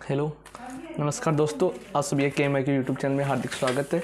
Hello, नमस्कार दोस्तों। आप सभी के एम आई के यूट्यूब चैनल में हार्दिक स्वागत है।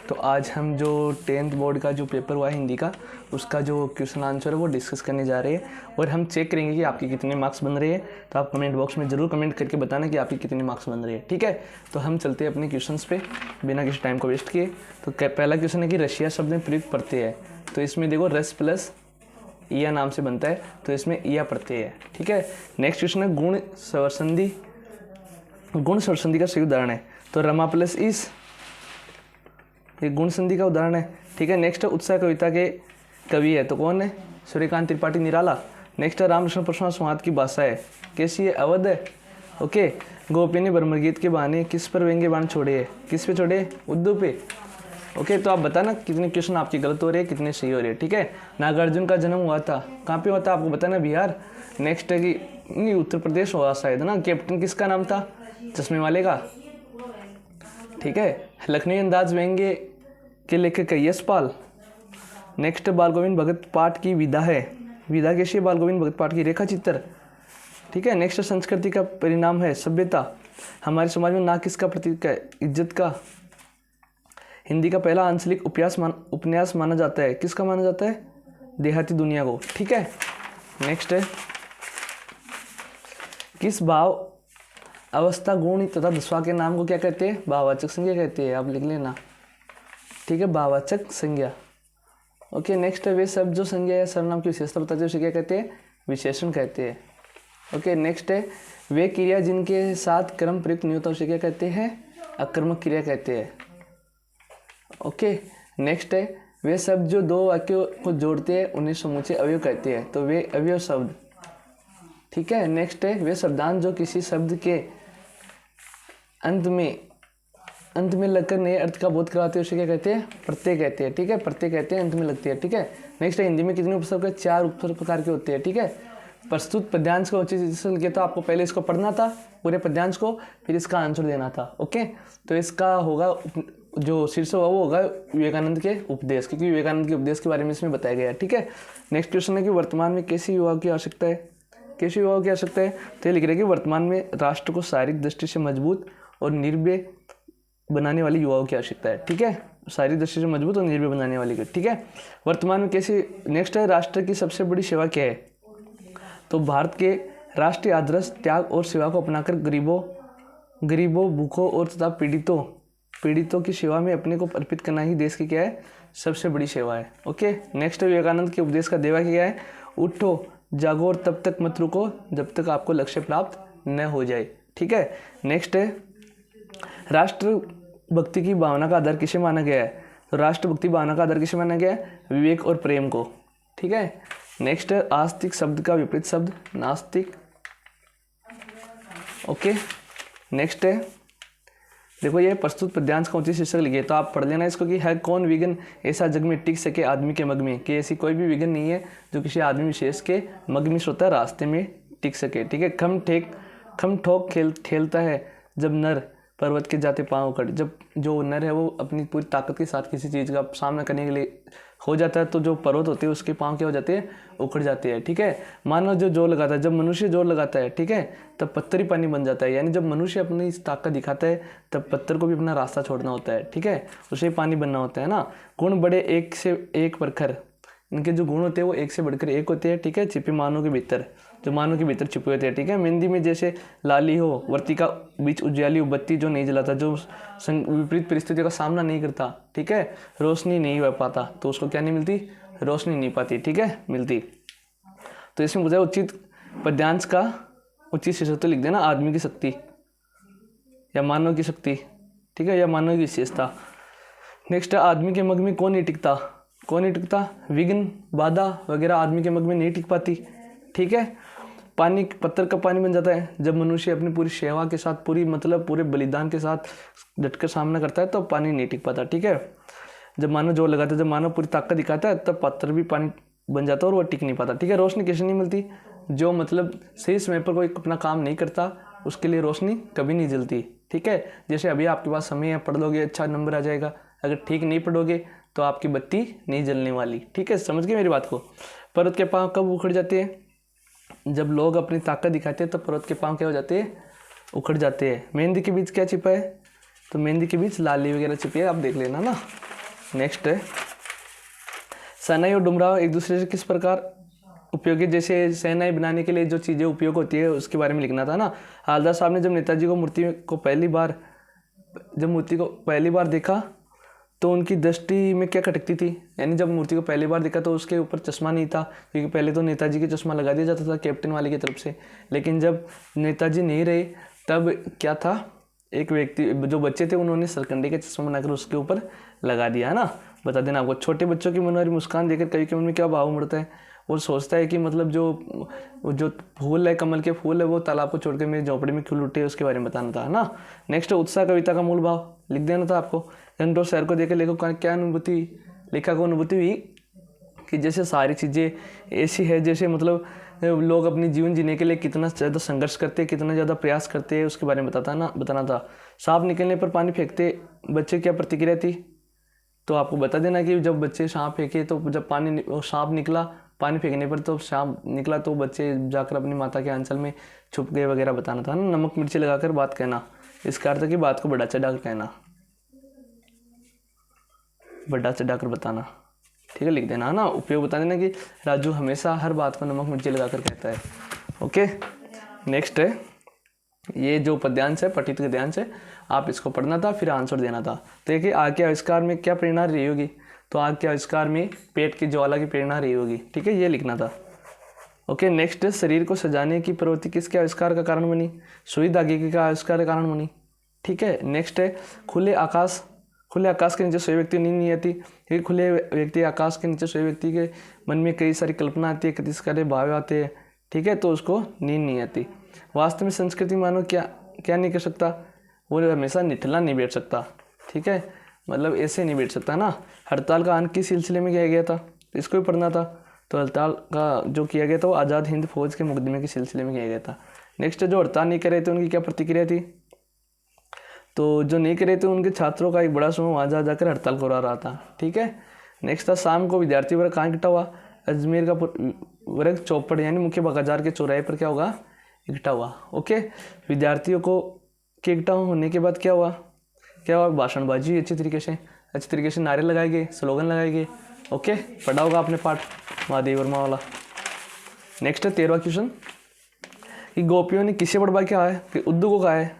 तो आज हम जो 10th बोर्ड का जो पेपर हुआ है हिंदी का, उसका जो क्वेश्चन आंसर है वो डिस्कस करने जा रहे हैं और हम चेक करेंगे कि आपके कितने मार्क्स बन रहे हैं। तो आप कमेंट बॉक्स में ज़रूर कमेंट करके बताना कि आपके कितने मार्क्स बन रहे हैं, ठीक है। तो हम चलते हैं अपने क्वेश्चंस पे बिना किसी टाइम को वेस्ट किए। तो पहला क्वेश्चन है कि रशिया शब्द में प्रयुक्त प्रत्यय है। तो इसमें देखो रस प्लस ईया नाम से बनता है, तो इसमें ईया प्रत्यय है, ठीक है। नेक्स्ट क्वेश्चन है गुण स्वरसंधि। गुण स्वरसंधि का सही उदाहरण है, तो रमा प्लस इस, ये गुण संधि का उदाहरण है, ठीक है। नेक्स्ट उत्साह कविता के कवि है, तो कौन है? सूर्यकांत त्रिपाठी निराला। नेक्स्ट है रामकृष्ण परशुराम संवाद की भाषा है, कैसी है? अवध है, ओके। गोपी ने ब्रह्मगीत के बहाने किस पर व्यंग्य बाण छोड़े है? किस पे छोड़े? उद्धव पे, ओके। तो आप बताना कितने क्वेश्चन आपके गलत हो रहे हैं, कितने सही हो रहे हैं, ठीक है। नागार्जुन का जन्म हुआ था, कहाँ पे हुआ था आपको बताना? बिहार। नेक्स्ट है कि नहीं, उत्तर प्रदेश हुआ शायद ना। कैप्टन किसका नाम था? चश्मे वाले का, ठीक है। लखनवी अंदाज व्यंग्य के लेखक है यशपाल। नेक्स्ट बाल गोविंद भगत पाठ की विधा है, विधा कैसी है? बाल गोविंद भगत पाठ की रेखा चित्र, ठीक है। नेक्स्ट संस्कृति का परिणाम है सभ्यता। हमारे समाज में ना किसका प्रतीक है? इज्जत का। हिंदी का पहला आंचलिक उपन्यास माना जाता है, किसका माना जाता है? देहाती दुनिया को, ठीक है। नेक्स्ट है किस भाव अवस्था गुण तथा दस्वा के नाम को क्या कहते हैं? भाववाचक संज्ञा कहते हैं, आप लिख लेना, ठीक है। भाववाचक संज्ञा, ओके। नेक्स्ट है वे शब्द जो संज्ञा या सर्वनाम की विशेषता बताते हैं उसे क्या कहते हैं? विशेषण कहते हैं, ओके। नेक्स्ट है वे क्रिया जिनके साथ कर्म प्रयुक्त नहीं होता उसे क्या कहते हैं? अकर्मक क्रिया कहते हैं, ओके। नेक्स्ट है वे शब्द जो दो वाक्यों को जोड़ते हैं उन्हें समूचे अवयव कहते हैं, तो वे अवयव शब्द, ठीक है। नेक्स्ट है वे शब्दांश जो किसी शब्द के अंत में लगकर नए अर्थ का बोध करवाते हैं उसे क्या कहते हैं? प्रत्यय कहते हैं, ठीक है। प्रत्यय कहते हैं अंत में लगती है, ठीक है। नेक्स्ट है हिंदी में कितने उपसर्ग है? 4 उपसर्ग प्रकार के होते हैं, ठीक है। प्रस्तुत पद्यांश को उचित से लिखे, तो आपको पहले इसको पढ़ना था पूरे पद्यांश को, फिर इसका आंसर देना था, ओके। तो इसका होगा जो शीर्षक होगा वो होगा विवेकानंद के उपदेश, क्योंकि विवेकानंद के उपदेश के बारे में इसमें बताया गया है, ठीक है। नेक्स्ट क्वेश्चन है कि वर्तमान में कैसी युवाओं की आवश्यकता है? कैसी युवाओं की आवश्यकता है? तो ये लिख रहे हैं कि वर्तमान में राष्ट्र को शारीरिक दृष्टि से मजबूत और निर्भय बनाने वाली युवाओं की आवश्यकता है, ठीक है। शारीरिक दृष्टि से मजबूत और निर्भय बनाने वाली, ठीक है। वर्तमान में कैसी, नेक्स्ट है राष्ट्र की सबसे बड़ी सेवा क्या है? तो भारत के राष्ट्रीय आदर्श त्याग और सेवा को अपनाकर गरीबों भूखों और तथा पीड़ितों की सेवा में अपने को अर्पित करना ही देश की क्या है? सबसे बड़ी सेवा है, ओके। नेक्स्ट विवेकानंद के उपदेश का देवा क्या है? उठो जागो और तब तक मत रुको जब तक आपको लक्ष्य प्राप्त न हो जाए, ठीक है। नेक्स्ट है राष्ट्रभक्ति की भावना का आधार किसे माना गया है? तो राष्ट्रभक्ति भावना का आधार किसे माना गया है? विवेक और प्रेम को, ठीक है। नेक्स्ट है आस्तिक शब्द का विपरीत शब्द नास्तिक, ओके। नेक्स्ट है देखो ये प्रस्तुत पद्यांश का उचित शीर्षक लिखिए, तो आप पढ़ लेना इसको कि है कौन विघ्न ऐसा जग में टिक सके आदमी के मग में, कि ऐसी कोई भी विघ्न नहीं है जो किसी आदमी विशेष के मग में होता है रास्ते में टिक सके, ठीक है। खम ठोक खेलता है जब नर पर्वत के जाते पांव उखड़, जब जो नर है वो अपनी पूरी ताकत के साथ किसी चीज़ का सामना करने के लिए हो जाता है तो जो पर्वत होते हैं उसके पांव क्या हो जाते हैं? उखड़ जाते हैं, ठीक है। मानव जो जोर लगाता है, जब मनुष्य जोर लगाता है, ठीक है, तब पत्थर ही पानी बन जाता है। यानी जब मनुष्य अपनी इस ताकत दिखाता है तब पत्थर को भी अपना रास्ता छोड़ना होता है, ठीक है, उसे पानी बनना होता है ना। गुण बड़े एक से एक प्रखर, इनके जो गुण होते हैं वो एक से बढ़कर एक होते हैं, ठीक है। छिपे मानव के भीतर, जो मानव के भीतर छिपे होते हैं, ठीक है। मेहंदी में जैसे लाली हो, वर्तिका बीच उज्याली हो, बत्ती जो नहीं जलाता, जो विपरीत परिस्थितियों का सामना नहीं करता, ठीक है, रोशनी नहीं हो पाता, तो उसको क्या नहीं मिलती? रोशनी नहीं पाती, ठीक है, मिलती। तो इसमें मुझे उचित पद्यांश का उचित शीर्षक तो लिख देना आदमी की शक्ति या मानव की शक्ति, ठीक है, या मानव की विशेषता। नेक्स्ट है आदमी के मग में कौन नहीं टिकता? कौन नहीं टिकता? विघ्न बाधा वगैरह आदमी के मग में नहीं टिक पाती, ठीक है। पानी, पत्थर का पानी बन जाता है जब मनुष्य अपनी पूरी सेवा के साथ, पूरे बलिदान के साथ डटकर सामना करता है तो पानी नहीं टिक पाता, ठीक है। जब मानव जोर लगाता है, जब मानव पूरी ताकत दिखाता है तब पत्थर भी पानी बन जाता है और वो टिक नहीं पाता, ठीक है। रोशनी कैसे नहीं मिलती? जो सही समय पर कोई अपना काम नहीं करता उसके लिए रोशनी कभी नहीं जलती, ठीक है। जैसे अभी आपके पास समय है, पढ़ लोगे अच्छा नंबर आ जाएगा, अगर ठीक नहीं पढ़ोगे तो आपकी बत्ती नहीं जलने वाली, ठीक है। समझ गए मेरी बात को? पर्वत के पांव कब उखड़ जाते हैं? जब लोग अपनी ताकत दिखाते हैं तो पर्वत के पांव क्या हो जाते हैं? उखड़ जाते हैं। मेहंदी के बीच क्या छिपा है, तो मेहंदी के बीच लाली वगैरह छिपी है, आप देख लेना ना। नेक्स्ट है शहनाई और डुमराव एक दूसरे से किस प्रकार उपयोगी, जैसे शहनाई बनाने के लिए जो चीज़ें उपयोग होती है उसके बारे में लिखना था ना। हवलदार साहब ने जब नेताजी को मूर्ति को पहली बार देखा तो उनकी दृष्टि में क्या खटकती थी, यानी जब मूर्ति को पहली बार देखा तो उसके ऊपर चश्मा नहीं था, क्योंकि पहले तो नेताजी के चश्मा लगा दिया जाता था कैप्टन वाले की तरफ से, लेकिन जब नेताजी नहीं रहे तब क्या था, एक व्यक्ति जो बच्चे थे उन्होंने सरकंडे का चश्मा बनाकर उसके ऊपर लगा दिया, है ना। बता देना आपको। छोटे बच्चों की मनोहरी मुस्कान देखकर कवि के मन में क्या भाव उमड़ता है, वो सोचता है कि मतलब जो फूल है, कमल के फूल है, वो तालाब को छोड़कर मेरी झोंपड़ी में खिल उठे, उसके बारे में बताना था, है ना। नेक्स्ट उत्साह कविता का मूल भाव लिख देना था आपको। घंटों शहर को देखकर लेखक का क्या अनुभूति, लेखक को अनुभूति हुई कि जैसे सारी चीज़ें ऐसी है, जैसे मतलब लोग अपनी जीवन जीने के लिए कितना ज़्यादा संघर्ष करते हैं, कितना ज़्यादा प्रयास करते हैं, उसके बारे में बताना था। सांप निकलने पर पानी फेंकते बच्चे क्या प्रतिक्रिया थी, तो आपको बता देना कि जब बच्चे सांप फेंके तो जब सांप निकला पानी फेंकने पर, तो सांप निकला तो बच्चे जाकर अपनी माता के आंचल में छुप गए वगैरह बताना था ना। नमक मिर्ची लगाकर बात कहना, इसका अर्थ है कि बात को बढ़ा चढ़ा कर कहना, बढ़ा चढ़ा कर बताना, ठीक है, लिख देना ना। उपयोग बता देना कि राजू हमेशा हर बात को नमक मिर्ची लगाकर कहता है। ओके, नेक्स्ट है ये जो पद्यांश है, पठित गद्यांश है, आप इसको पढ़ना था फिर आंसर देना था। तो देखिए आग के आविष्कार में क्या प्रेरणा रही होगी, तो आग के आविष्कार में पेट की ज्वाला की प्रेरणा रही होगी, ठीक है, ये लिखना था। ओके, नेक्स्ट शरीर को सजाने की प्रवृत्ति किसके आविष्कार का कारण बनी, सुई धागे का आविष्कार का कारण बनी, ठीक है। नेक्स्ट है खुले आकाश के नीचे सोए व्यक्ति नींद नहीं आती, क्योंकि खुले व्यक्ति आकाश के नीचे सोए व्यक्ति के मन में कई सारी कल्पना आती है, कई सारे भाव आते हैं, ठीक है, तो उसको नींद नहीं आती। वास्तव में संस्कृति मानो क्या नहीं कर सकता, वो हमेशा निठला नहीं बैठ सकता, ठीक है, मतलब ऐसे नहीं बैठ सकता ना। हड़ताल का अंत किस सिलसिले में किया गया था, इसको भी पढ़ना था। तो हड़ताल का जो किया गया था वो आज़ाद हिंद फौज के मुकदमे के सिलसिले में किया गया था। नेक्स्ट जो हड़ताल नहीं कर रहे थे उनकी क्या प्रतिक्रिया थी, तो जो नहीं कर रहे थे उनके छात्रों का एक बड़ा समूह वहाँ जा जाकर हड़ताल करा रहा था, ठीक है। नेक्स्ट था शाम को विद्यार्थी वर्ग कहाँ इकट्ठा हुआ, अजमेर का वर्ग चौपड़ यानी मुख्य बाजार के चौराहे पर क्या होगा, इकट्ठा हुआ। ओके, विद्यार्थियों को के इकट्ठा होने के बाद क्या हुआ, भाषणबाजी अच्छी तरीके से नारे लगाए गए, स्लोगन लगाए गए। ओके, पढ़ा होगा आपने पाठ महादेव वर्मा वाला। नेक्स्ट है 13वां क्वेश्चन कि गोपियों ने किसे बड़बा क्या है, कि उद्धव को कहा है,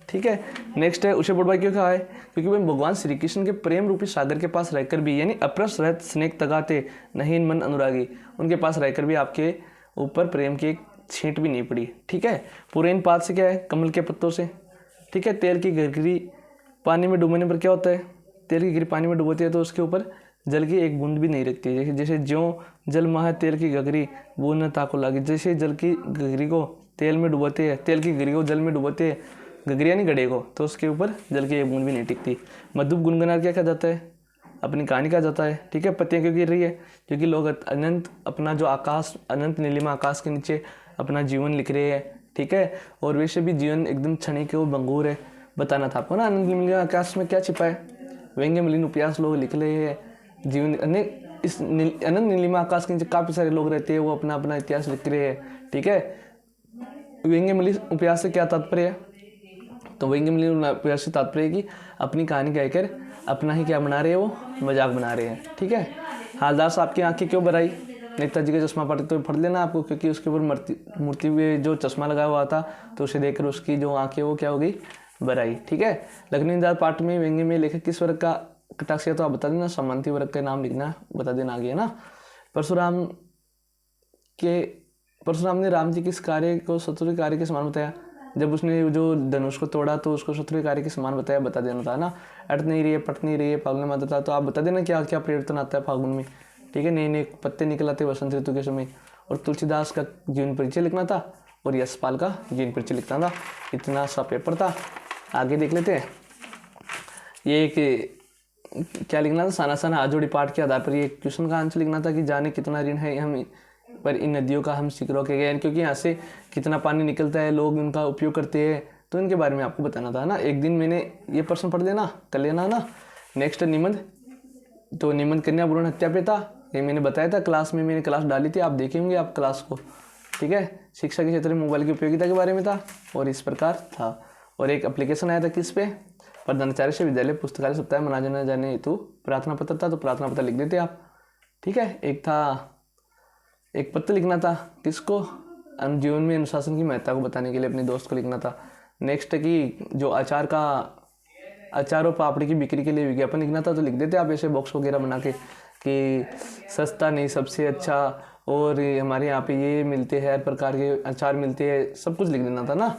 ठीक है। नेक्स्ट है उसे बड़बा क्यों कहा है, क्योंकि वह भगवान श्री कृष्ण के प्रेम रूपी सागर के पास रहकर भी, यानी अप्रस रहत स्नेह तगाते नहीं मन अनुरागी, उनके पास रहकर भी आपके ऊपर प्रेम की एक छींट भी नहीं पड़ी, ठीक है। पुरैन पात से क्या है, कमल के पत्तों से, ठीक है। तेल की गिरगिरी पानी में डूबने पर क्या होता है, तेल की गिरी पानी में डूबती है तो उसके ऊपर जल की एक बूंद भी नहीं रखती है, जैसे ज्यों जल महा तेल की गगरी बूंद न ताको लागी, जैसे जल की गगरी को तेल में डुबोते हैं, तेल की गगरी को जल में डुबोते हैं, गगरिया नहीं गड़े को, तो उसके ऊपर जल की एक बूंद भी नहीं टिकती। मधुप गुनगुनार क्या कहा जाता है, अपनी कहानी कहा जाता है, ठीक है। पत्तियाँ क्यों गिर रही है, क्योंकि लोग अनंत अपना जो आकाश, अनंत नीलिमा आकाश के नीचे अपना जीवन लिख रहे हैं, ठीक है। और वैसे भी जीवन एकदम क्षणिक वो भंगूर है, बताना था आपको ना। अनंत नीलिमा आकाश में क्या छिपा है, व्यंग्य मलिन उपन्यास लोग लिख रहे हैं, जीवन अनेक इस अनंत नीलिमा आकाश के नीचे काफ़ी सारे लोग रहते हैं, वो अपना अपना इतिहास लिख रहे हैं, ठीक है। व्यंग्य मलिन उपन्यास से क्या तात्पर्य है, तो व्यंग्य मलिन उपन्यास से तात्पर्य कि अपनी कहानी कहकर अपना ही क्या बना रहे हैं, वो मजाक बना रहे हैं, ठीक है। हवलदार साहब की आंखें क्यों भर आई, नेताजी का चश्मा पढ़ते तो पढ़ लेना आपको, क्योंकि उसके ऊपर मूर्ति में जो चश्मा लगा हुआ था तो उसे देखकर उसकी जो आंखें वो क्या हो गई, भर आई, ठीक है। लखनऊ पाठ में व्यंग्य में लेखक किस वर्ग का कटाक्ष किया, तो आप बता देना, सामंती वर्ग का नाम लिखना, बता देना आगे ना। परशुराम ने राम जी किस कार्य को शत्रु कार्य के समान बताया, जब उसने जो धनुष को तोड़ा तो उसको शत्रु कार्य के समान बताया, बता देना था ना। अट नहीं रही है, पट नहीं रही है, फागुन में आता था, तो आप बता देना क्या क्या परिवर्तन आता है फागुन में, ठीक है। नए नए पत्ते निकल आते वसंत ऋतु के समय। और तुलसीदास का जीवन परिचय लिखना था और यशपाल का जीवन परिचय लिखना था, इतना सा पेपर था। आगे देख लेते हैं, ये एक क्या लिखना था, साना साना आजोड़ी पाठ के आधार पर ये क्वेश्चन का आंसर लिखना था कि जाने कितना ऋण है हम पर इन नदियों का हम शिखरों के गए, क्योंकि यहाँ से कितना पानी निकलता है, लोग उनका उपयोग करते हैं, तो इनके बारे में आपको बताना था ना। एक दिन मैंने ये प्रश्न पढ़ देना, कर लेना ना। नेक्स्ट निबंध, तो निबंध कन्या भ्रूण हत्या पे था, ये मैंने बताया था क्लास में, मैंने क्लास डाली थी, आप देखे होंगे आप क्लास को, ठीक है, शिक्षा के क्षेत्र में मोबाइल की उपयोगिता के बारे में था और इस प्रकार था। और एक एप्लीकेशन आया था किस पे, प्रधानाचार्य विद्यालय पुस्तकालय सप्ताह मनाया जाने हेतु प्रार्थना पत्र था, तो प्रार्थना पत्र लिख देते आप। ठीक है, एक पत्र लिखना था किसको, जीवन में अनुशासन की महत्ता को बताने के लिए अपने दोस्त को लिखना था। नेक्स्ट कि जो अचार और पापड़ी की बिक्री के लिए विज्ञापन लिखना था, तो लिख देते आप ऐसे बॉक्स वगैरह बना के कि सस्ता नहीं सबसे अच्छा, और हमारे यहाँ पे ये मिलते हैं, हर प्रकार के अचार मिलते हैं, सब कुछ लिख देना था ना।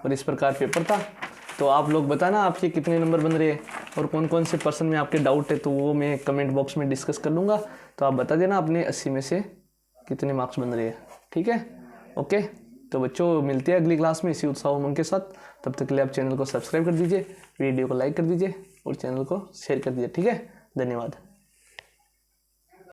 और इस प्रकार पेपर था। तो आप लोग बताना आपके कितने नंबर बन रहे हैं और कौन कौन से पर्सन में आपके डाउट है, तो वो मैं कमेंट बॉक्स में डिस्कस कर लूँगा। तो आप बता देना अपने 80 में से कितने मार्क्स बन रहे हैं। ठीक है, ओके। तो बच्चों मिलते हैं अगली क्लास में इसी उत्साह उमंग के साथ। तब तक के लिए आप चैनल को सब्सक्राइब कर दीजिए, वीडियो को लाइक कर दीजिए और चैनल को शेयर कर दीजिए। ठीक है, धन्यवाद।